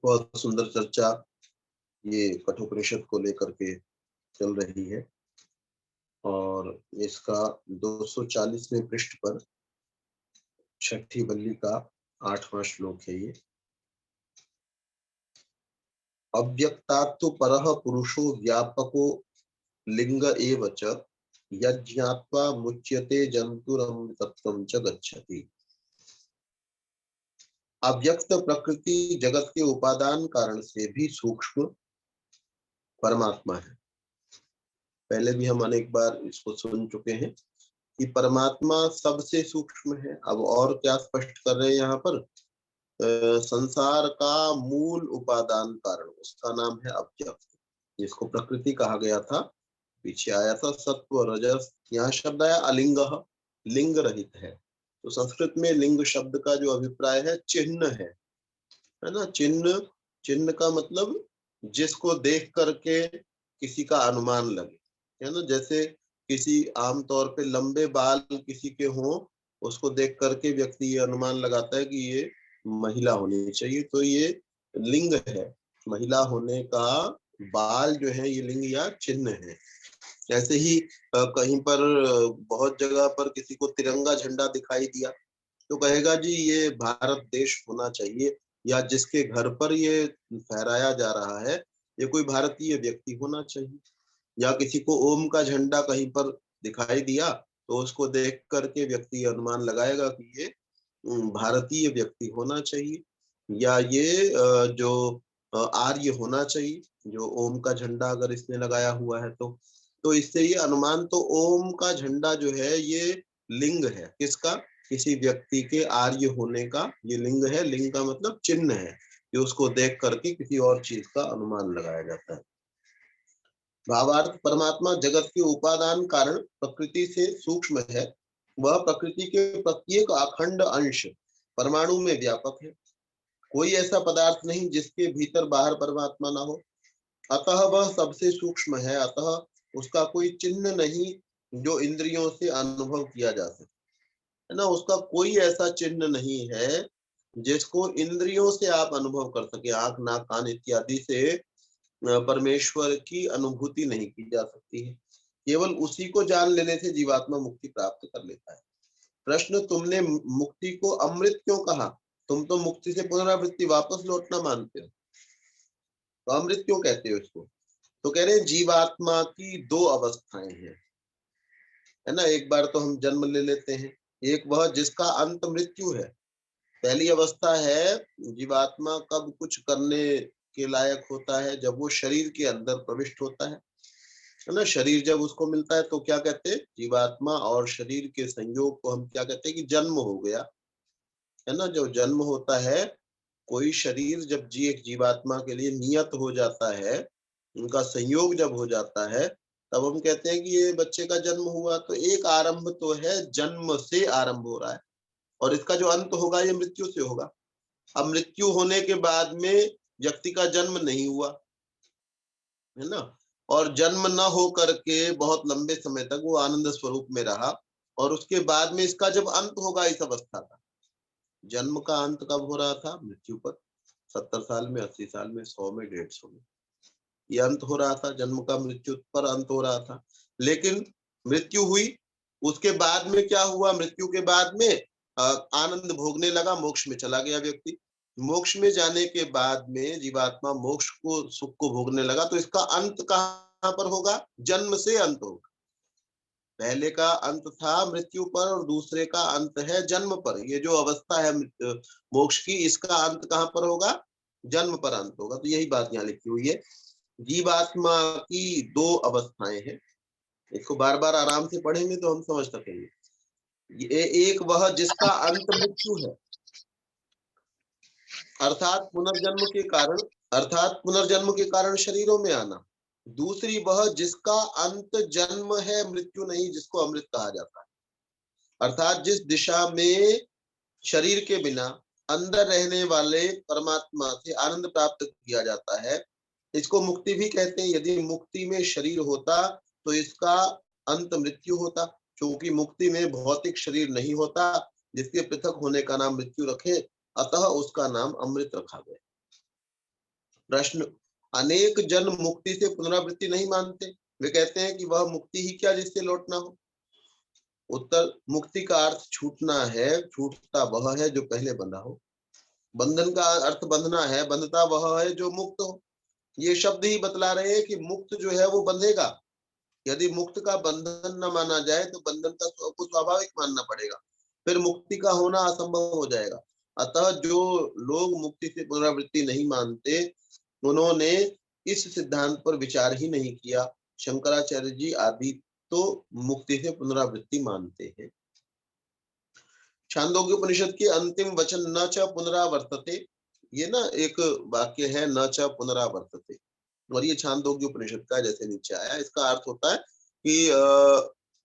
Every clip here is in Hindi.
बहुत सुंदर चर्चा ये कठोपनिषद को लेकर के चल रही है और इसका 240वें पृष्ठ पर छठी वल्ली का 8वां श्लोक है ये। अव्यक्तात्तु परः पुरुषो व्यापको लिंग एव च यज्ञात्वा मुच्यते जंतुरमृतत्वं च गच्छति। अव्यक्त प्रकृति जगत के उपादान कारण से भी सूक्ष्म परमात्मा है। पहले भी हम अनेक बार इसको सुन चुके हैं कि परमात्मा सबसे सूक्ष्म है। अब और क्या स्पष्ट कर रहे हैं यहाँ पर, संसार का मूल उपादान कारण, उसका नाम है अव्यक्त, जिसको प्रकृति कहा गया था। पीछे आया था सत्व रजस, यहाँ शब्द आया अलिंग, लिंग रहित है। तो संस्कृत में लिंग शब्द का जो अभिप्राय है चिन्ह है ना। चिन्ह, चिन्ह का मतलब जिसको देख करके किसी का अनुमान लगे, है ना। जैसे किसी आमतौर पे लंबे बाल किसी के हों, उसको देख करके व्यक्ति ये अनुमान लगाता है कि ये महिला होनी चाहिए, तो ये लिंग है। महिला होने का बाल जो है ये लिंग या चिन्ह है। ऐसे ही कहीं पर बहुत जगह पर किसी को तिरंगा झंडा दिखाई दिया तो कहेगा जी ये भारत देश होना चाहिए, या जिसके घर पर ये फहराया जा रहा है ये कोई भारतीय व्यक्ति होना चाहिए। या किसी को ओम का झंडा कहीं पर दिखाई दिया तो उसको देख करके व्यक्ति अनुमान लगाएगा कि ये भारतीय व्यक्ति होना चाहिए, या ये जो आर्य होना चाहिए, जो ओम का झंडा अगर इसने लगाया हुआ है तो इससे ये अनुमान, तो ओम का झंडा जो है ये लिंग है। किसका? किसी व्यक्ति के आर्य होने का ये लिंग है। लिंग का मतलब चिन्ह है कि उसको देख करके किसी और चीज का अनुमान लगाया जाता है। भावार्थ, परमात्मा जगत के उपादान कारण प्रकृति से सूक्ष्म है। वह प्रकृति के प्रत्येक अखंड अंश परमाणु में व्यापक है। कोई ऐसा पदार्थ नहीं जिसके भीतर बाहर परमात्मा ना हो। अतः वह सबसे सूक्ष्म है। अतः उसका कोई चिन्ह नहीं जो इंद्रियों से अनुभव किया जा सके, है ना। उसका कोई ऐसा चिन्ह नहीं है जिसको इंद्रियों से आप अनुभव कर सके। आंख, नाक, कान इत्यादि से परमेश्वर की अनुभूति नहीं की जा सकती है। केवल उसी को जान लेने से जीवात्मा मुक्ति प्राप्त कर लेता है। प्रश्न, तुमने मुक्ति को अमृत क्यों कहा? तुम तो मुक्ति से पुनरावृत्ति, वापस लौटना मानते हो, तो अमृत क्यों कहते हो इसको? तो कह रहे हैं जीवात्मा की दो अवस्थाएं हैं, है ना। एक बार तो हम जन्म ले लेते हैं, एक वह जिसका अंत मृत्यु है। पहली अवस्था है जीवात्मा कब कुछ करने के लायक होता है, जब वो शरीर के अंदर प्रविष्ट होता है ना। शरीर जब उसको मिलता है तो क्या कहते हैं, जीवात्मा और शरीर के संयोग को हम क्या कहते हैं कि जन्म हो गया, है ना। जो जन्म होता है, कोई शरीर जब एक जीवात्मा के लिए नियत हो जाता है, उनका संयोग जब हो जाता है, तब हम कहते हैं कि ये बच्चे का जन्म हुआ। तो एक आरंभ तो है, जन्म से आरंभ हो रहा है, और इसका जो अंत होगा ये मृत्यु से होगा। अब मृत्यु होने के बाद में व्यक्ति का जन्म नहीं हुआ, है ना, और जन्म न हो करके बहुत लंबे समय तक वो आनंद स्वरूप में रहा, और उसके बाद में इसका जब अंत होगा इस अवस्था का, जन्म का अंत कब हो रहा था? मृत्यु पर। 70 साल में, 80 साल में, 100 में, 150 में ये अंत हो रहा था। जन्म का मृत्यु पर अंत हो रहा था। लेकिन मृत्यु हुई, उसके बाद में क्या हुआ? मृत्यु के बाद में आनंद भोगने लगा, मोक्ष में चला गया व्यक्ति। मोक्ष में जाने के बाद में जीवात्मा मोक्ष को, सुख को भोगने लगा। तो इसका अंत कहाँ पर होगा? जन्म से अंत होगा। पहले का अंत था मृत्यु पर और दूसरे का अंत है जन्म पर। ये जो अवस्था है मोक्ष की, इसका अंत कहाँ पर होगा? जन्म पर अंत होगा। तो यही बात यहाँ लिखी हुई है। जीवात्मा की दो अवस्थाएं हैं। इसको बार बार आराम से पढ़ेंगे तो हम समझ सकेंगे। ये एक वह जिसका अंत मृत्यु है, अर्थात पुनर्जन्म के कारण शरीरों में आना। दूसरी वह जिसका अंत जन्म है, मृत्यु नहीं, जिसको अमृत कहा जाता है। अर्थात जिस दिशा में शरीर के बिना अंदर रहने वाले परमात्मा से आनंद प्राप्त किया जाता है, इसको मुक्ति भी कहते हैं। यदि मुक्ति में शरीर होता तो इसका अंत मृत्यु होता, क्योंकि मुक्ति में भौतिक शरीर नहीं होता, जिसके पृथक होने का नाम मृत्यु रखे, अतः उसका नाम अमृत रखा गया। प्रश्न, अनेक जन मुक्ति से पुनरावृत्ति नहीं मानते, वे कहते हैं कि वह मुक्ति ही क्या जिससे लौटना हो। उत्तर, मुक्ति का अर्थ छूटना है, छूटता वह है जो पहले बंधा हो। बंधन का अर्थ बंधना है, बंधता वह है जो मुक्त हो। ये शब्द ही बतला रहे हैं कि मुक्त जो है वो बंधेगा। यदि मुक्त का बंधन न माना जाए तो बंधन का को स्वाभाविक मानना पड़ेगा, फिर मुक्ति का होना असंभव हो जाएगा। अतः जो लोग मुक्ति से पुनरावृत्ति नहीं मानते, उन्होंने इस सिद्धांत पर विचार ही नहीं किया। शंकराचार्य जी आदि तो मुक्ति से पुनरावृत्ति मानते हैं। छांदोग्य उपनिषद के अंतिम वचन न च पुनरावर्तते, ये ना एक वाक्य है, न च पुनरावर्तते, और ये छांदोग्य उपनिषद का जैसे नीचे आया, इसका अर्थ होता है कि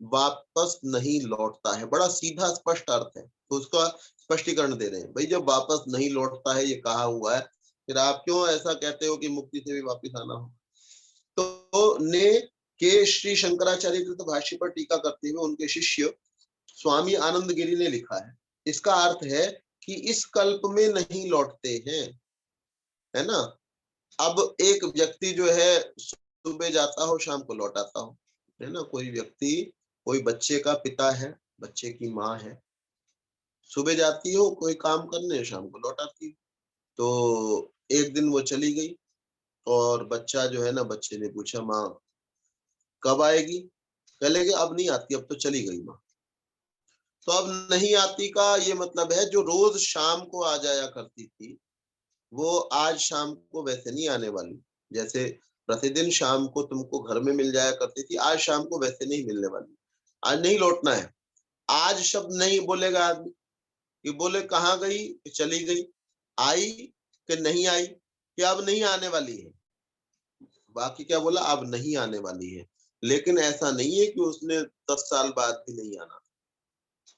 वापस नहीं लौटता है। बड़ा सीधा स्पष्ट अर्थ है, तो उसका स्पष्टीकरण दे रहे हैं। भाई जब वापस नहीं लौटता है ये कहा हुआ है, फिर आप क्यों ऐसा कहते हो कि मुक्ति से भी वापस आना हो। तो ने के श्री शंकराचार्य कृत भाष्य पर टीका करते हुए उनके शिष्य स्वामी आनंद गिरी ने लिखा है। इसका अर्थ है कि इस कल्प में नहीं लौटते हैं, है ना। अब एक व्यक्ति जो है सुबह जाता हो, शाम को लौट आता हो, है ना। कोई व्यक्ति, कोई बच्चे का पिता है, बच्चे की माँ है, सुबह जाती हो कोई काम करने, शाम को लौट आती है। तो एक दिन वो चली गई और बच्चा जो है ना, बच्चे ने पूछा माँ कब आएगी, कह लगे अब नहीं आती, अब तो चली गई माँ। तो अब नहीं आती का ये मतलब है जो रोज शाम को आ जाया करती थी, वो आज शाम को वैसे नहीं आने वाली। जैसे प्रतिदिन शाम को तुमको घर में मिल जाया करती थी, आज शाम को वैसे नहीं मिलने वाली। आज नहीं लौटना है। आज शब्द नहीं बोलेगा आदमी, कि बोले कहाँ गई, कि चली गई, आई कि नहीं आई, कि अब नहीं आने वाली है। बाकी क्या बोला, अब नहीं आने वाली है। लेकिन ऐसा नहीं है कि उसने 10 साल बाद भी नहीं आना।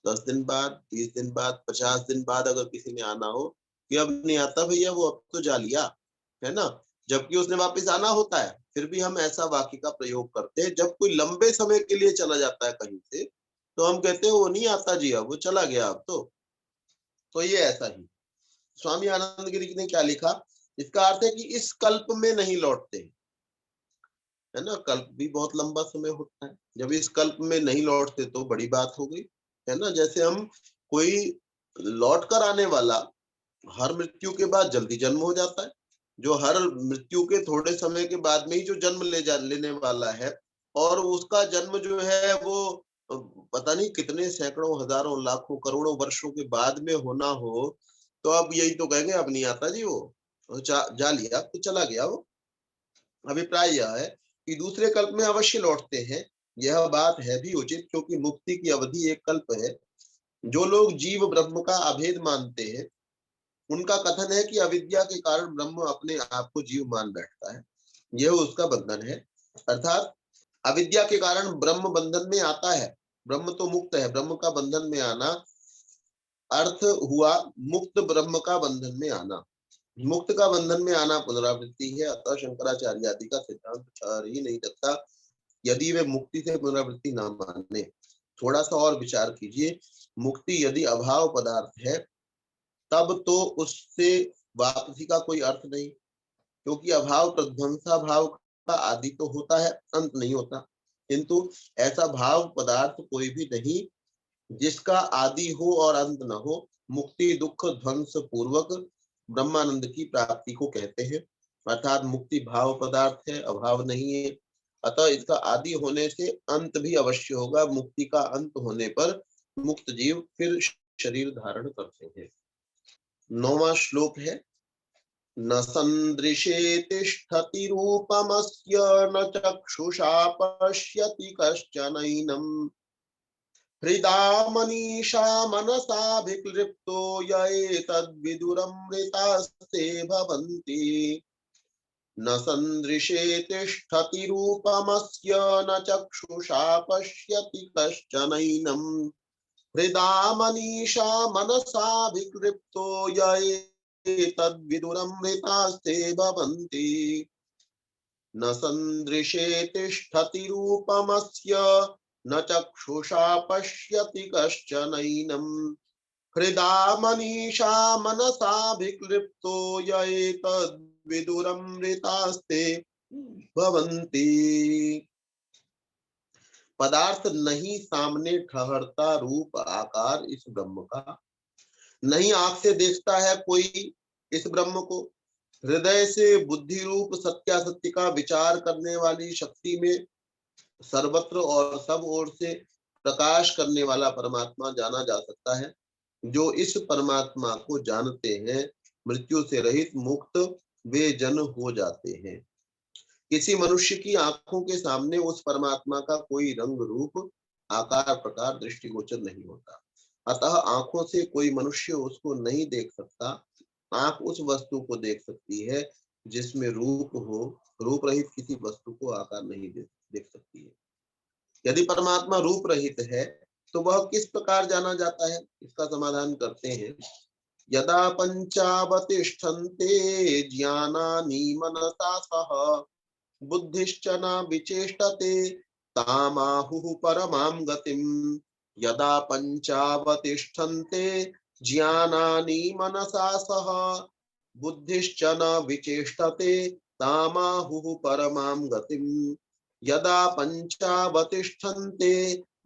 10 दिन बाद, 20 दिन बाद, 50 दिन बाद अगर किसी ने आना हो कि अब नहीं आता भैया, वो अब तो जा लिया, है ना। जबकि उसने वापस आना होता है, फिर भी हम ऐसा वाक्य का प्रयोग करते हैं। जब कोई लंबे समय के लिए चला जाता है कहीं से, तो हम कहते हैं वो नहीं आता जी, अब वो चला गया अब तो ये ऐसा ही स्वामी आनंद गिरी ने क्या लिखा, इसका अर्थ है कि इस कल्प में नहीं लौटते, है ना। कल्प भी बहुत लंबा समय होता है, जब इस कल्प में नहीं लौटते तो बड़ी बात हो गई, है ना। जैसे हम कोई लौट कर आने वाला हर मृत्यु के बाद जल्दी जन्म हो जाता है, जो हर मृत्यु के थोड़े समय के बाद में ही जो जन्म लेने वाला है, और उसका जन्म जो है वो पता नहीं कितने सैकड़ों हजारों लाखों करोड़ों वर्षों के बाद में होना हो, तो अब यही तो कहेंगे अब नहीं आता जी, वो जा लिया तो चला गया वो। अभिप्राय यह है कि दूसरे कल्प में अवश्य लौटते हैं। यह बात है भी उचित, क्योंकि मुक्ति की अवधि एक कल्प है। जो लोग जीव ब्रह्म का अभेद मानते हैं, उनका कथन है कि अविद्या के कारण ब्रह्म अपने आप को जीव मान बैठता है, यह उसका बंधन है। अर्थात अविद्या के कारण ब्रह्म बंधन में आता है। ब्रह्म तो मुक्त है, ब्रह्म का बंधन में आना अर्थ हुआ मुक्त ब्रह्म का बंधन में आना। मुक्त का बंधन में आना पुनरावृत्ति है। अतः शंकराचार्य आदि का सिद्धांत ठहर ही नहीं सकता यदि वे मुक्ति से पुनरावृत्ति न माने। थोड़ा सा और विचार कीजिए, मुक्ति यदि अभाव पदार्थ है तब तो उससे वापसी का कोई अर्थ नहीं, क्योंकि अभाव प्रध्वंसा भाव का आदि तो होता है, अंत नहीं होता। किंतु ऐसा भाव पदार्थ कोई भी नहीं जिसका आदि हो और अंत न हो। मुक्ति दुख ध्वंस पूर्वक ब्रह्मानंद की प्राप्ति को कहते हैं। अर्थात मुक्ति भाव पदार्थ है, अभाव नहीं है। अतः इसका आदि होने से अंत भी अवश्य होगा। मुक्ति का अंत होने पर मुक्त जीव फिर शरीर धारण करते हैं। 9वां श्लोक है, न सन्दृशे तिष्ठति रूपमस्य न चक्षुषा पश्यति कश्चनैनम् हृदा मनीषा मनसाभिक्लृप्तो य एतद्विदुरमृतास्ते भवन्ति। न सन्दृशे तिष्ठति रूपमस्य न चक्षुषा पश्यति कश्चनैनम् हृदा मनीषा मनसाभिक्लृप्तो य एतद्विदुरमृतास्ते भवन्ति। न सन्दृशे तिष्ठति रूपमस्य न चक्षुषा पश्यति कश्चनैनम् हृदा मनीषा मनसाभिक्लृप्तो य एतद्विदुरमृतास्ते विदुरमृतास्ते भवन्ति। पदार्थ नहीं सामने ठहरता रूप आकार इस ब्रह्म का, नहीं आंख से देखता है कोई इस ब्रह्म को, हृदय से बुद्धि रूप सत्यासत्य का विचार करने वाली शक्ति में सर्वत्र और सब ओर से प्रकाश करने वाला परमात्मा जाना जा सकता है। जो इस परमात्मा को जानते हैं मृत्यु से रहित मुक्त वे जन हो जाते हैं। किसी मनुष्य की आंखों के सामने उस परमात्मा का कोई रंग रूप आकार प्रकार दृष्टिगोचर नहीं होता, अतः आंखों से कोई मनुष्य उसको नहीं देख सकता। आंख उस वस्तु को देख सकती है जिसमें रूप हो, रूप रहित किसी वस्तु को आकार नहीं देख सकती है। यदि परमात्मा रूप रहित है तो वह किस प्रकार जाना जाता है, इसका समाधान करते हैं। यदा पंचावतिष्ठन्ते ज्ञानानि मनसा सह बुद्धिश्च न विचेष्टते तामाहुः परमां गतिम्। यदा पंचावतिष्ठन्ते ज्ञानानि मनसा सह बुद्धिश्च न विचेष्टते तामाहुः परमां गतिम्। यदा पंचावतिष्ठन्ते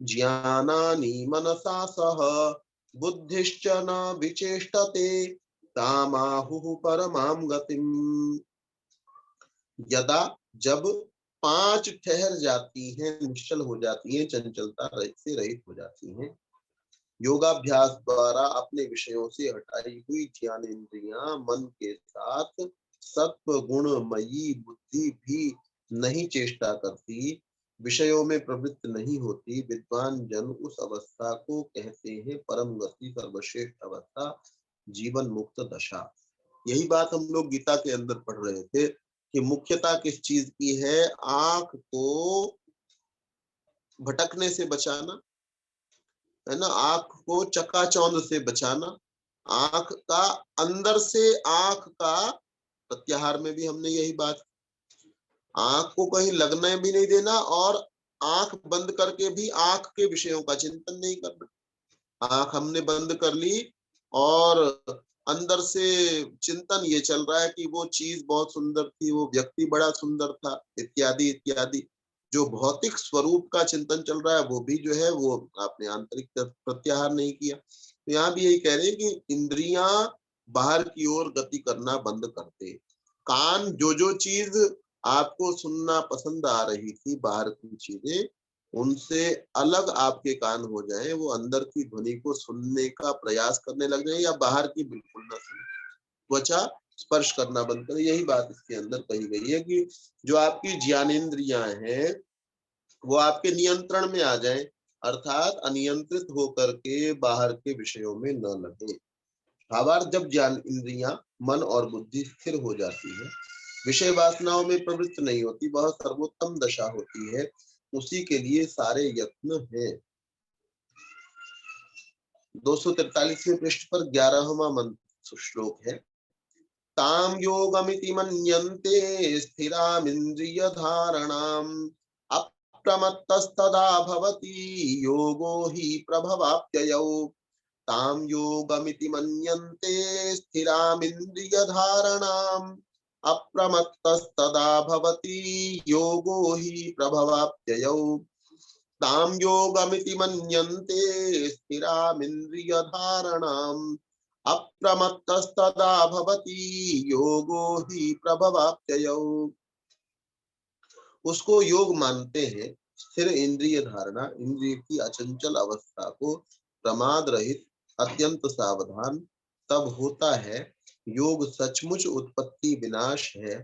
ज्ञानानि मनसा सह बुद्धिश्च न विचेष्टते तामाहुः परमां गतिम्। यदा जब पांच ठहर जाती हैं, निश्चल हो जाती हैं, चंचलता से रहित हो जाती हैं, योगाभ्यास द्वारा अपने विषयों से हटाई हुई ज्ञानेंद्रियां मन के साथ सत्व गुणमयी बुद्धि भी नहीं चेष्टा करती, विषयों में प्रवृत्त नहीं होती, विद्वान जन उस अवस्था को कहते हैं परम गति सर्वश्रेष्ठ अवस्था, जीवन मुक्त दशा। यही बात हम लोग गीता के अंदर पढ़ रहे थे कि मुख्यता किस चीज की है, आंख को भटकने से बचाना है ना, आंख को चकाचौंध से बचाना, आंख का अंदर से आंख का प्रत्याहार में भी हमने यही बात, आंख को कहीं लगने भी नहीं देना और आंख बंद करके भी आंख के विषयों का चिंतन नहीं करना। आंख हमने बंद कर ली और अंदर से चिंतन ये चल रहा है कि वो चीज बहुत सुंदर थी, वो व्यक्ति बड़ा सुंदर था, इत्यादि इत्यादि। जो भौतिक स्वरूप का चिंतन चल रहा है वो भी जो है वो आपने आंतरिक प्रत्याहार नहीं किया। तो यहाँ भी यही कह रहे हैं कि इंद्रियां बाहर की ओर गति करना बंद करते, कान जो चीज आपको सुनना पसंद आ रही थी, बाहर की चीजें उनसे अलग आपके कान हो जाएं, वो अंदर की ध्वनि को सुनने का प्रयास करने लग जाए या बाहर की बिल्कुल ना सुने, त्वचा स्पर्श करना बंद करे। यही बात इसके अंदर कही गई है कि जो आपकी ज्ञानेंद्रियां हैं वो आपके नियंत्रण में आ जाएं, अर्थात अनियंत्रित होकर के बाहर के विषयों में न लगे। भावार्थ जब ज्ञान इंद्रियां मन और बुद्धि स्थिर हो जाती है, विषय वासनाओं में प्रवृत्त नहीं होती, वह सर्वोत्तम दशा होती है, उसी के लिए सारे यत्न हैं। 243वें पृष्ठ पर 11वां मंत्र श्लोक है। ताम योगमिति मन्यन्ते स्थिरामिन्द्रिय धारणाम् अप्रमत्तस्तदा भवति योगो हि प्रभवाप्ययौ। ताम योगमिति मन्यन्ते स्थिरामिन्द्रिय धारणाम् अप्रमत्तस्तदा भवति योगो हि प्रभवाप्ययौ। ताम योगमिति मन्यन्ते स्थिरामिन्द्रिय धारणाम् अप्रमत्तस्तदा भवति योगो हि प्रभवाप्ययौ। उसको योग मानते हैं, स्थिर इंद्रिय धारणा, इंद्रिय की अचंचल अवस्था को प्रमाद रहित अत्यंत सावधान तब होता है। योग सचमुच उत्पत्ति विनाश है,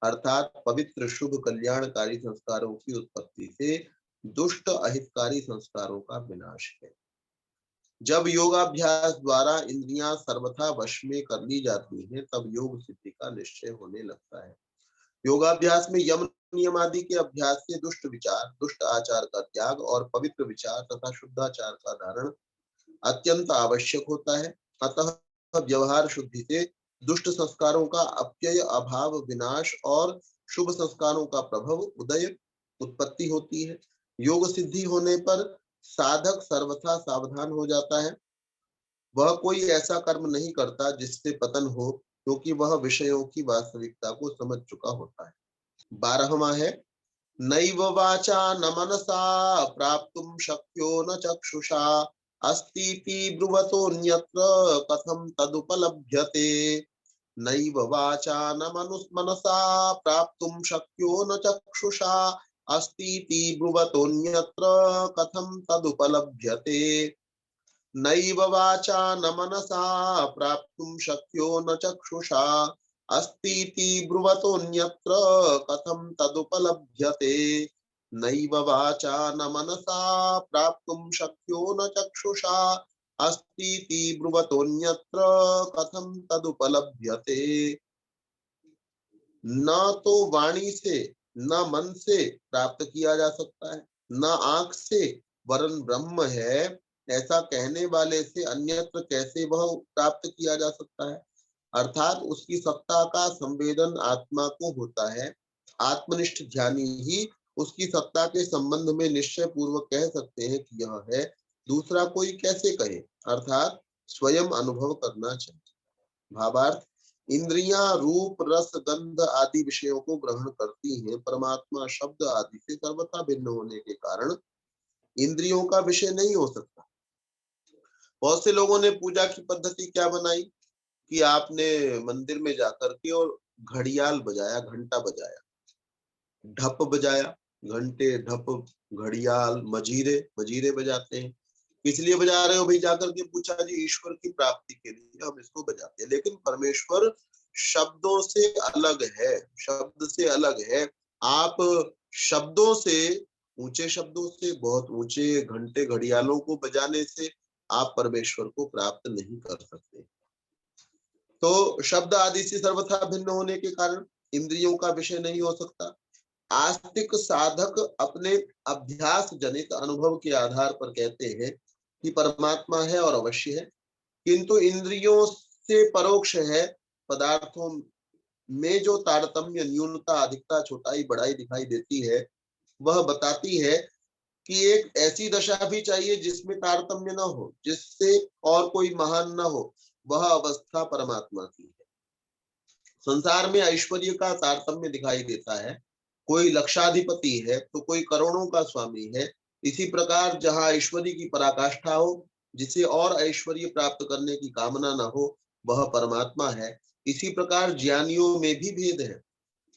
अर्थात पवित्र शुभ कल्याणकारी संस्कारों की उत्पत्ति से दुष्ट अहितकारी संस्कारों का विनाश है। जब योगाभ्यास द्वारा इंद्रियां सर्वथा वश में कर ली जाती हैं, तब योग सिद्धि का निश्चय होने लगता है। योगाभ्यास में यम नियम आदि के अभ्यास से दुष्ट विचार, दुष्ट आचार का त्याग और पवित्र विचार तथा शुद्धाचार का धारण अत्यंत आवश्यक होता है। अतः व्यवहार शुद्धि से दुष्ट संस्कारों का अपव्यय, अभाव, विनाश और शुभ संस्कारों का प्रभव, उदय, उत्पत्ति होती है। योग सिद्धि होने पर साधक सर्वथा सावधान हो जाता है। वह कोई ऐसा कर्म नहीं करता जिससे पतन हो क्योंकि वह विषयों की वास्तविकता को समझ चुका होता है। 12वां है नैव वाचा न मनसा प्राप्तुं शक्यो न चक्षुषा अस्तीति ब्रुवतोऽन्यत्र कथं तदुपलभ्यते। नैव वाचा न मनसा प्राप्तुं शक्यो न चक्षुषा अस्तीति ब्रुवतोऽन्यत्र कथं तदुपलभ्यते। नैव वाचा न मनसा प्राप्तुं शक्यो न चक्षुषा अस्तीति ब्रुवतोऽन्यत्र कथं तदुपलभ्यते। नैव वाचा न मनसा प्राप्तुं शक्यो न चक्षुषा अस्तीति ब्रुवतोऽन्यत्र कथं तदुपलभ्यते। न तो वाणी से न मन से प्राप्त किया जा सकता है, न आंख से, वरन ब्रह्म है ऐसा कहने वाले से अन्यत्र कैसे वह प्राप्त किया जा सकता है। अर्थात उसकी सत्ता का संवेदन आत्मा को होता है। आत्मनिष्ठ ध्यानी ही उसकी सत्ता के संबंध में निश्चय पूर्वक कह सकते हैं कि यह है, दूसरा कोई कैसे कहे। अर्थात स्वयं अनुभव करना चाहिए। भावार्थ इंद्रियां रूप रस गंध आदि विषयों को ग्रहण करती हैं। परमात्मा शब्द आदि से सर्वथा भिन्न होने के कारण इंद्रियों का विषय नहीं हो सकता। बहुत से लोगों ने पूजा की पद्धति क्या बनाई कि आपने मंदिर में जाकर के और घड़ियाल बजाया, घंटा बजाया, ढप बजाया, घंटे ढप घड़ियाल मजीरे मजीरे बजाते हैं। इसलिए बजा रहे हो भाई, जाकर के पूछा जी ईश्वर की प्राप्ति के लिए हम इसको बजाते हैं। लेकिन परमेश्वर शब्दों से अलग है, शब्द से अलग है। आप शब्दों से, ऊंचे शब्दों से, बहुत ऊंचे घंटे घड़ियालों को बजाने से आप परमेश्वर को प्राप्त नहीं कर सकते। तो शब्द आदि से सर्वथा भिन्न होने के कारण इंद्रियों का विषय नहीं हो सकता। आस्तिक साधक अपने अभ्यास जनित अनुभव के आधार पर कहते हैं कि परमात्मा है और अवश्य है, किंतु इंद्रियों से परोक्ष है। पदार्थों में जो तारतम्य, न्यूनता, अधिकता, छोटाई, बड़ाई दिखाई देती है, वह बताती है कि एक ऐसी दशा भी चाहिए जिसमें तारतम्य न हो, जिससे और कोई महान न हो। वह अवस्था परमात्मा की है। संसार में ऐश्वर्य का तारतम्य दिखाई देता है। कोई लक्षाधिपति है तो कोई करोड़ों का स्वामी है। इसी प्रकार जहाँ ऐश्वर्य की पराकाष्ठा हो, जिसे और ऐश्वर्य प्राप्त करने की कामना न हो, वह परमात्मा है। इसी प्रकार ज्ञानियों में भी भेद है।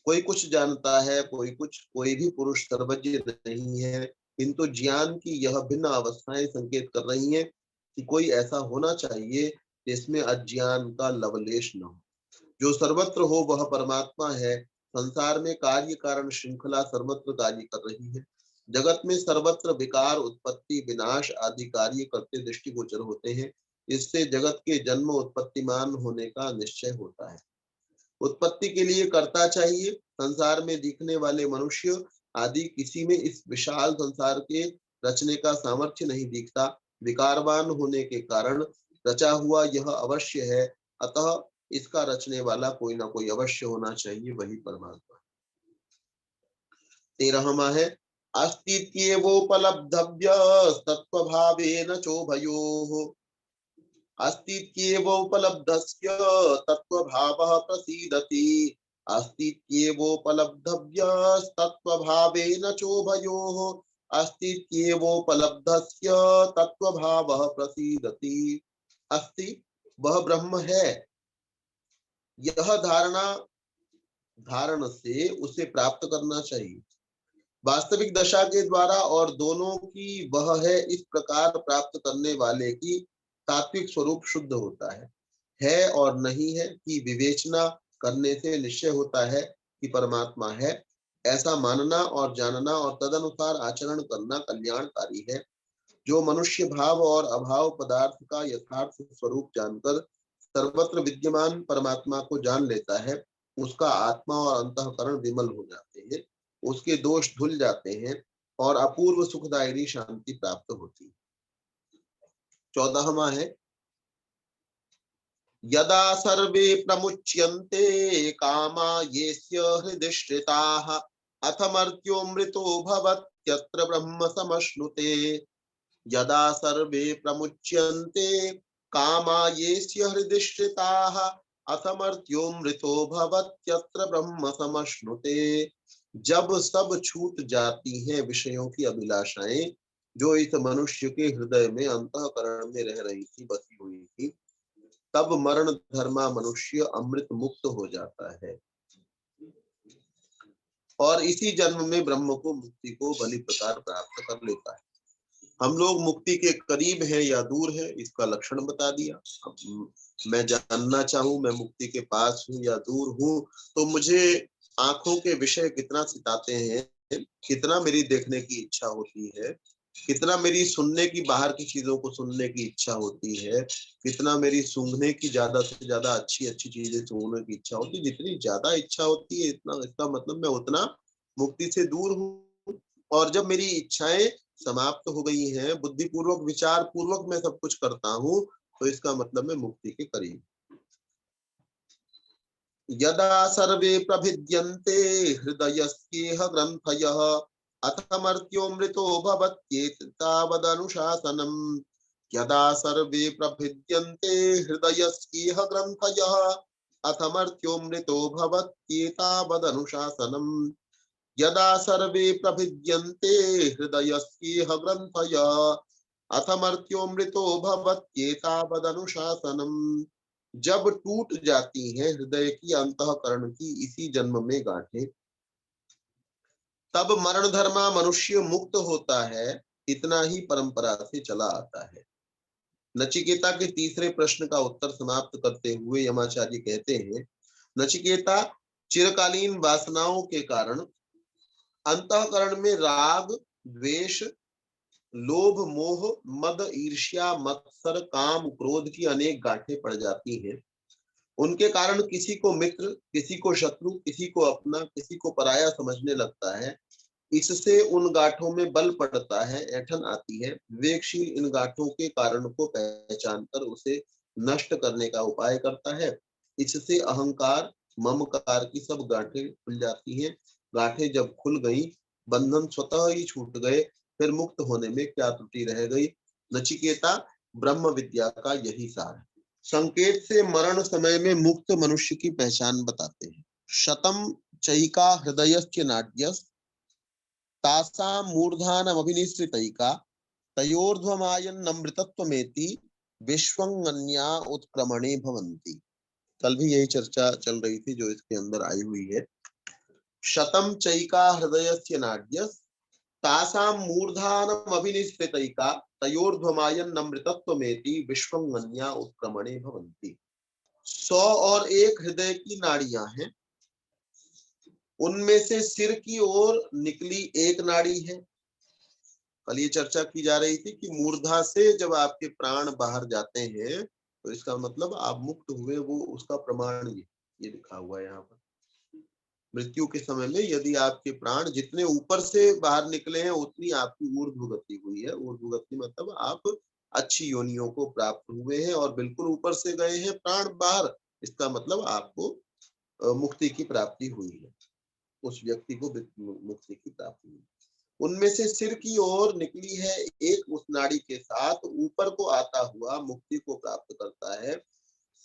कोई कुछ जानता है, कोई कुछ। कोई भी पुरुष सर्वज्ञ नहीं है, किंतु ज्ञान की यह भिन्न अवस्थाएं संकेत कर रही हैं कि कोई ऐसा होना चाहिए जिसमें अज्ञान का लवलेश न हो। जो सर्वत्र हो वह परमात्मा है। संसार में कार्य कारण श्रृंखला सर्वत्र कार्य कर रही है। जगत में सर्वत्र विकार, उत्पत्ति, विनाश आदि कार्य करते दृष्टिगोचर होते हैं। इससे जगत के जन्म उत्पत्तिमान होने का निश्चय होता है। उत्पत्ति के लिए कर्ता चाहिए। संसार में दिखने वाले मनुष्य आदि किसी में इस विशाल संसार के रचने का सामर्थ्य नहीं दिखता। विकारवान होने के कारण रचा हुआ यह अवश्य है, अतः इसका रचने वाला कोई ना कोई अवश्य होना चाहिए, वही परमात्मा। 13वां है अस्तित्वोपलब्धव्य तत्वभावेन चोभयोः। अस्तित्वोपलब्धस्य तत्वभावः प्रसीदति। अस्तित्वोपलब्धव्यस्तत्वभावेन चोभयोः। अस्तित्वोपलब्धस्य तत्वभावः प्रसीदति। अस्ति वह ब्रह्म है, यह धारण से उसे प्राप्त करना चाहिए। वास्तविक दशा के द्वारा और दोनों की वह है, इस प्रकार प्राप्त करने वाले की तात्विक स्वरूप शुद्ध होता है और नहीं है कि विवेचना करने से निश्चय होता है कि परमात्मा है। ऐसा मानना और जानना और तदनुसार आचरण करना कल्याणकारी है। जो मनुष्य भाव और अभाव पदार्थ का यथार्थ स्वरूप जानकर सर्वत्र विद्यमान परमात्मा को जान लेता है, उसका आत्मा और अंतःकरण विमल हो जाते हैं, उसके दोष धुल जाते हैं और अपूर्व सुखदायिनी शांति प्राप्त होती है। 14वां है यदा सर्वे प्रमुच्यन्ते कामा येस्य हृदिश्रिताः अथमर्त्यो मृतो भवत्यत्र ब्रह्म समश्नुते। यदा सर्वे प्रमुच्यन्ते कामा येस्य हृदिश्रिताः अथमर्त्यो मृतो भवत्यत्र ब्रह्म समश्नुते। जब सब छूट जाती हैं विषयों की अभिलाषाएं जो इस मनुष्य के हृदय में अंतःकरण में रह रही थी, बसी हुई थी, तब मरण धर्मा मनुष्य अमृत मुक्त हो जाता है और इसी जन्म में ब्रह्म को, मुक्ति को भली प्रकार प्राप्त कर लेता है। हम लोग मुक्ति के करीब हैं या दूर है, इसका लक्षण बता दिया। अब मैं जानना चाहूं मैं मुक्ति के पास हूं या दूर हूं, तो मुझे आंखों के विषय कितना सिताते हैं, कितना मेरी देखने की इच्छा होती है, कितना मेरी सुनने की, बाहर की चीजों को सुनने की इच्छा होती है, कितना मेरी सूंघने की, ज्यादा से ज्यादा अच्छी अच्छी चीजें सूंघने की इच्छा होती है। जितनी ज्यादा इच्छा होती है, इतना, इसका मतलब मैं उतना मुक्ति से दूर हूँ। और जब मेरी इच्छाएं समाप्त हो गई हैं, बुद्धिपूर्वक, विचार पूर्वक मैं सब कुछ करता हूँ, तो इसका मतलब मैं मुक्ति के करीब। यदा सर्वे प्रभिद्यन्ते हृदयस्येह ग्रन्थयः अथमर्त्यो मृतो भवत्येतावदनुशासनम्। यदा सर्वे प्रभिद्यन्ते हृदयस्येह ग्रन्थयः अथमर्त्यो मृतो भवत्येतावदनुशासनम्। यदा सर्वे प्रभिद्यन्ते हृदयस्येह ग्रन्थयः अथमर्त्यो मृतो भवत्येतावदनुशासनम्। जब टूट जाती है हृदय की, अंतःकरण की इसी जन्म में गांठें, तब मरण धर्मा मनुष्य मुक्त होता है। इतना ही परंपरा से चला आता है। नचिकेता के तीसरे प्रश्न का उत्तर समाप्त करते हुए यमाचार्य कहते हैं, नचिकेता, चिरकालीन वासनाओं के कारण अंतःकरण में राग, द्वेष, लोभ, मोह, मद, ईर्ष्या, मत्सर, काम, क्रोध की अनेक गांठें पड़ जाती हैं। उनके कारण किसी को मित्र, किसी को शत्रु, किसी को अपना, किसी को पराया समझने लगता है। इससे उन गांठों में बल पड़ता है, ऐंठन आती है। विवेकशील इन गांठों के कारण को पहचान कर उसे नष्ट करने का उपाय करता है। इससे अहंकार, ममकार की सब गांठें खुल जाती हैं। गांठें जब खुल गई, बंधन स्वतः ही छूट गए, फिर मुक्त होने में क्या त्रुटि रह गई। नचिकेता, ब्रह्म विद्या का यही सार है। संकेत से मरण समय में मुक्त मनुष्य की पहचान बताते हैं। शतम चैका हृदयस्य नाड्यस् तासां मूर्धानमभिनिसृतैका तयोर्ध्वमायन्नमृतत्वमेति विश्वंगन्या उत्क्रमणे भवन्ति। कल भी यही चर्चा चल रही थी जो इसके अंदर आई हुई है। शतम चैका हृदयस्य नाड्यस् तासां मूर्धानमभिनिसृतैका तयोर्ध्वमायन्नमृतत्वमेति विश्वंगन्या उत्क्रमणे भवन्ति। 100 और एक हृदय की नाड़ियां हैं, उनमें से सिर की ओर निकली एक नाड़ी है। कल ये चर्चा की जा रही थी कि मूर्धा से जब आपके प्राण बाहर जाते हैं, तो इसका मतलब आप मुक्त हुए, वो उसका प्रमाण ये लिखा हुआ है यहाँ पर। मृत्यु के समय में यदि आपके प्राण जितने ऊपर से बाहर निकले हैं, उतनी आपकी ऊर्ध्वगति हुई है। ऊर्ध्वगति मतलब आप अच्छी योनियों को प्राप्त हुए हैं, और बिल्कुल ऊपर से गए हैं प्राण बाहर, इसका मतलब आपको मुक्ति की प्राप्ति हुई है। उस व्यक्ति को मुक्ति की प्राप्ति हुई। उनमें से सिर की ओर निकली है एक, उस नाड़ी के साथ ऊपर को आता हुआ मुक्ति को प्राप्त करता है।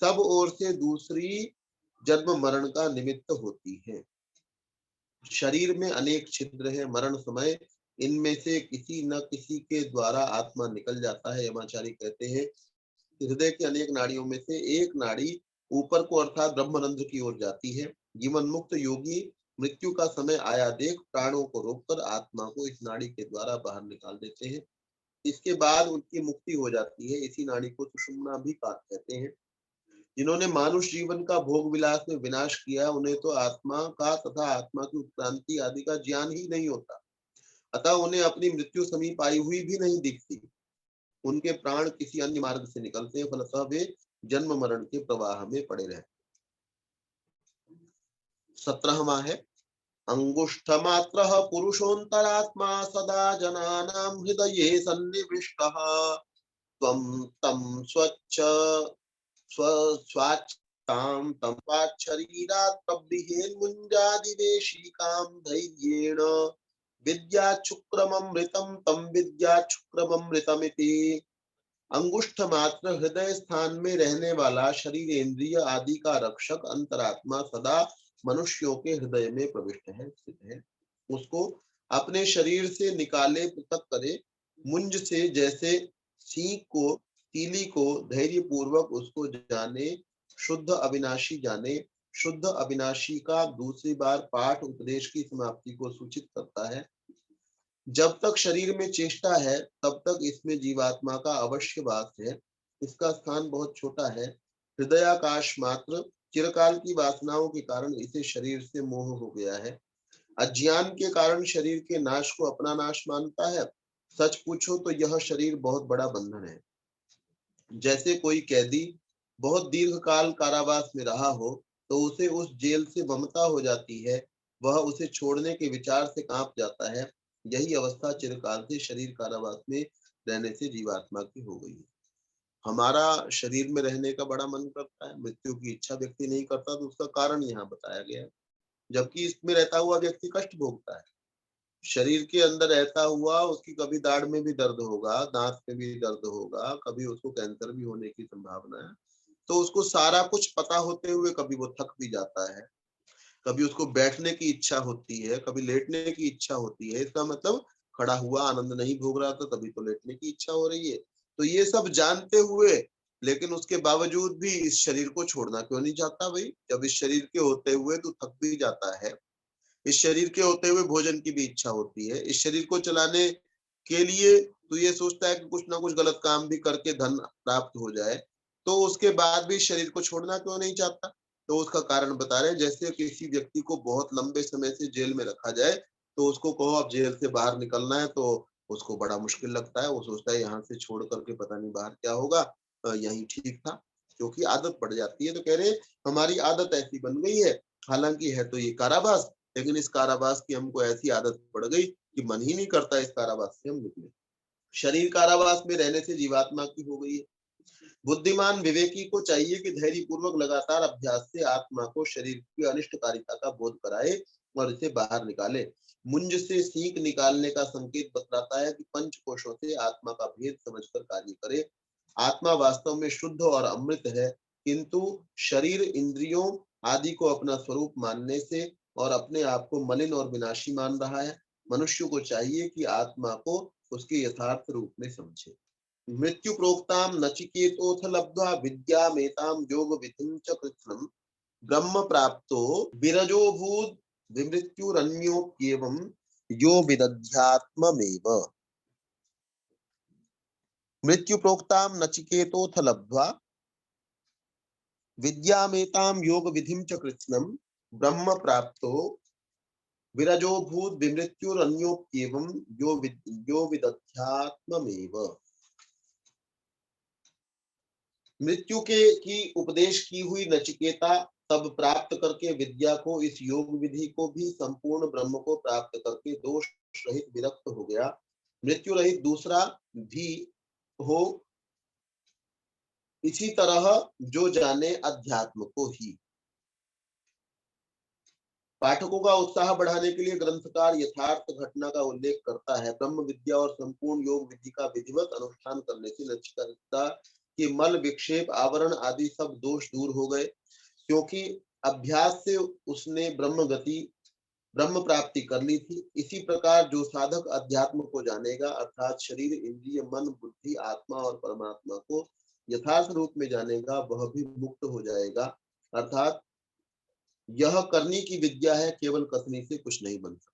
सब ओर से दूसरी जन्म मरण का निमित्त होती है। शरीर में अनेक छिद्र है, मरण समय इनमें से किसी न किसी के द्वारा आत्मा निकल जाता है। यमाचार्य कहते हैं, हृदय की अनेक नाड़ियों में से एक नाड़ी ऊपर को अर्थात ब्रह्मरंध्र की ओर जाती है। जीवन मुक्त योगी मृत्यु का समय आया देख प्राणों को रोककर आत्मा को इस नाड़ी के द्वारा बाहर निकाल देते हैं। इसके बाद उनकी मुक्ति हो जाती है। इसी नाड़ी को सुषुम्ना भी कहते हैं। जिन्होंने मानुष जीवन का भोग विलास में विनाश किया, उन्हें तो आत्मा का तथा आत्मा की उत्क्रांति आदि का ज्ञान ही नहीं होता, अतः उन्हें अपनी मृत्यु समीप आई हुई भी नहीं दिखती। उनके प्राण किसी अन्य मार्ग से निकलते हैं, फलतः वे जन्म मरण के प्रवाह में पड़े रहते। 17वां है, अंगुष्ठ मात्र पुरुषोन्तरात्मा सदा जनानां हृदये सन्निविष्टः त्वं तं स्वाच्तां तं शरीरात् प्रबृहेन्मुञ्जादिवेशिकां धैर्येण विद्याच्छुक्रममृतं तं विद्याच्छुक्रममृतमिति। अंगुष्ठ मात्र हृदय स्थान में रहने वाला शरीर इंद्रिय आदि का रक्षक अंतरात्मा सदा मनुष्यों के हृदय में प्रविष्ट है, स्थित है। उसको अपने शरीर से निकाले, पृथक करे, मुंज से जैसे सींग को तीली को धैर्य पूर्वक उसको जाने, शुद्ध अविनाशी जाने। शुद्ध अविनाशी का दूसरी बार पाठ उपदेश की समाप्ति को सूचित करता है। जब तक शरीर में चेष्टा है तब तक इसमें जीवात्मा का अवश्य वास है। इसका स्थान बहुत छोटा है, हृदयाकाश मात्र। चिरकाल की वासनाओं के कारण इसे शरीर से मोह हो गया है। अज्ञान के कारण शरीर के नाश को अपना नाश मानता है। सच पूछो तो यह शरीर बहुत बड़ा बंधन है। जैसे कोई कैदी बहुत दीर्घ काल कारावास में रहा हो तो उसे उस जेल से ममता हो जाती है, वह उसे छोड़ने के विचार से कांप जाता है। यही अवस्था चिरकाल से शरीर कारावास में रहने से जीवात्मा की हो गई है। हमारा शरीर में रहने का बड़ा मन करता है, मृत्यु की इच्छा व्यक्ति नहीं करता, तो उसका कारण यहाँ बताया गया है। जबकि इसमें रहता हुआ व्यक्ति कष्ट भोगता है। शरीर के अंदर रहता हुआ उसकी कभी दाढ़ में भी दर्द होगा, दांत में भी दर्द होगा, कभी उसको कैंसर भी होने की संभावना है। तो उसको सारा कुछ पता होते हुए कभी वो थक भी जाता है, कभी उसको बैठने की इच्छा होती है, कभी लेटने की इच्छा होती है। इसका मतलब खड़ा हुआ आनंद नहीं भोग रहा था, तभी तो लेटने की इच्छा हो रही है। तो ये सब जानते हुए लेकिन उसके बावजूद भी इस शरीर को छोड़ना क्यों नहीं चाहता भाई? जब इस शरीर के होते हुए तू थक भी जाता है, इस शरीर के होते हुए भोजन की भी इच्छा होती है, इस शरीर को चलाने के लिए तू ये सोचता है कि कुछ ना कुछ गलत काम भी करके धन प्राप्त हो जाए, तो उसके बाद भी शरीर को छोड़ना क्यों नहीं चाहता? तो उसका कारण बता रहे हैं। जैसे किसी व्यक्ति को बहुत लंबे समय से जेल में रखा जाए, तो उसको कहो अब जेल से बाहर निकलना है, तो उसको बड़ा मुश्किल लगता है। वो सोचता है यहाँ से छोड़ करके पता नहीं बाहर क्या होगा, यही ठीक था, क्योंकि आदत पड़ जाती है। तो कह रहे हमारी आदत ऐसी बन गई है, हालांकि है तो ये कारावास, लेकिन इस कारावास की हमको ऐसी आदत पड़ गई कि मन ही नहीं करता इस कारावास से हम निकले। शरीर कारावास में रहने से जीवात्मा की हो गई है। बुद्धिमान विवेकी को चाहिए कि धैर्य पूर्वक लगातार अभ्यास से आत्मा को शरीर की अनिष्टकारिता का बोध कराए और इसे बाहर निकाले। मुंज से सीख निकालने का संकेत बतलाता है कि पंच कोशों से आत्मा का भेद समझकर कार्य करे। आत्मा वास्तव में शुद्ध और अमृत है, किंतु शरीर इंद्रियों आदि को अपना स्वरूप मानने से और अपने आप को मलिन और विनाशी मान रहा है। मनुष्य को चाहिए कि आत्मा को उसके यथार्थ रूप में समझे। मृत्यु प्रोक्ताम नचिकेतोऽथ लब्ध्वा विद्यामेतां योग विधिं च कृत्स्नम् ब्रह्म प्राप्तो विरजोऽभूत् विमृत्युरन्योप्येवं यो विदध्यात्ममेव। मृत्यु प्रोक्ताम नचिकेतोऽथ लब्ध्वा विद्यामेतां योग विधिं च कृत्स्नम् ब्रह्म प्राप्तो विरजोऽभूत् विमृत्युरन्योप्येवं यो विदध्यात्ममेव। मृत्यु के की उपदेश की हुई नचिकेता तब प्राप्त करके विद्या को, इस योग विधि को भी संपूर्ण ब्रह्म को प्राप्त करके दोष रहित विरक्त हो गया। मृत्यु रहित दूसरा भी हो इसी तरह जो जाने अध्यात्म को ही। पाठकों का उत्साह बढ़ाने के लिए ग्रंथकार यथार्थ घटना का उल्लेख करता है। ब्रह्म विद्या और संपूर्ण योग विधि का विधिवत अनुष्ठान करने से नचिकेता के मल विक्षेप आवरण आदि सब दोष दूर हो गए, क्योंकि अभ्यास से उसने ब्रह्म प्राप्ति कर ली थी। इसी प्रकार जो साधक अध्यात्म को जानेगा, अर्थात शरीर इंद्रिय मन बुद्धि आत्मा और परमात्मा को यथार्थ रूप में जानेगा, वह भी मुक्त हो जाएगा। अर्थात यह करनी की विद्या है, केवल कसने से कुछ नहीं बन सकता।